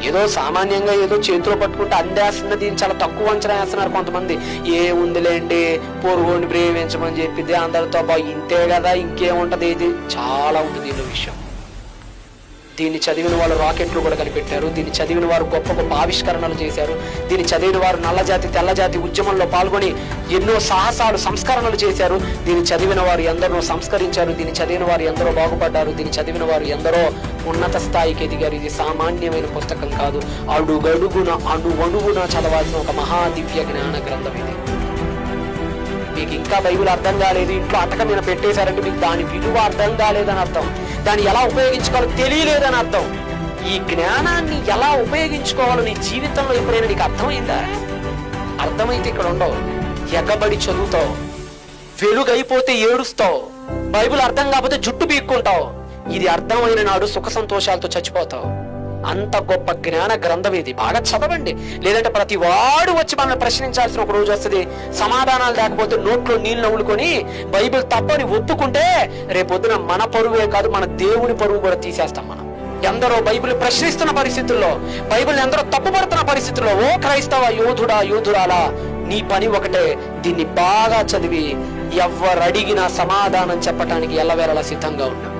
ఏదో సామాన్యంగా ఏదో చేతిలో పట్టుకుంటే అందేస్తున్న దీన్ని చాలా తక్కువ అంచనా వేస్తున్నారు కొంతమంది. ఏ ఉందిలేండి, పొరుగుని ప్రేమించమని చెప్పిద్ది అందరితో, ఇంతే కదా ఇంకేముంటది, ఇది చాలా ఉంది దీనిలో విషయం. దీన్ని చదివిన వాళ్ళు రాకెట్లు కూడా కనిపెట్టారు. దీన్ని చదివిన వారు గొప్ప గొప్ప ఆవిష్కరణలు చేశారు. దీన్ని చదివిన వారు నల్లజాతి తెల్లజాతి ఉద్యమంలో పాల్గొని ఎన్నో సాహసాలు సంస్కరణలు చేశారు. దీన్ని చదివిన వారు ఎందరో సంస్కరించారు. దీన్ని చదివిన వారు ఎందరో బాగుపడ్డారు. దీన్ని చదివిన వారు ఎందరో ఉన్నత స్థాయికి ఎదిగారు. ఇది సామాన్యమైన పుస్తకం కాదు, అడుగడుగున అణువణువున చదవాల్సిన ఒక మహాదివ్య జ్ఞాన గ్రంథం ఇది. మీకు ఇంకా బైబిల్ అర్థం కాలేదు, ఇంట్లో అటక మీద పెట్టేశారంటే మీకు దాని విలువ అర్థం కాలేదని అర్థం, దాన్ని ఎలా ఉపయోగించుకోవాలో తెలియలేదని అర్థం. ఈ జ్ఞానాన్ని ఎలా ఉపయోగించుకోవాలో నీ జీవితంలో ఎప్పుడైనా నీకు అర్థమైందా? అర్థమైతే ఇక్కడ ఉండవు, ఎగబడి చదువుతావు, వెలుగైపోతే ఏడుస్తావు, బైబిల్ అర్థం కాకపోతే జుట్టు పీక్కుంటావు. ఇది అర్థమైన నాడు సుఖ సంతోషాలతో చచ్చిపోతావు. అంత గొప్ప జ్ఞాన గ్రంథం ఇది. బాగా చదవండి, లేదంటే ప్రతి వాడు వచ్చి మనల్ని ప్రశ్నించాల్సిన ఒక రోజు వస్తుంది. సమాధానాలు లేకపోతే నోట్లో నీళ్ళు నవ్వులుకొని బైబిల్ తప్పని ఒప్పుకుంటే రేపొద్దున మన పరువే కాదు, మన దేవుని పరువు కూడా తీసేస్తాం మనం. ఎందరో బైబిల్ ప్రశ్నిస్తున్న పరిస్థితుల్లో, బైబిల్ ఎందరో తప్పుపడుతున్న పరిస్థితుల్లో, ఓ క్రైస్తవ యోధుడా యోధురాలా, నీ పని ఒకటే, దీన్ని బాగా చదివి ఎవరడిగినా సమాధానం చెప్పటానికి ఎల్లవేళలా సిద్ధంగా ఉండు.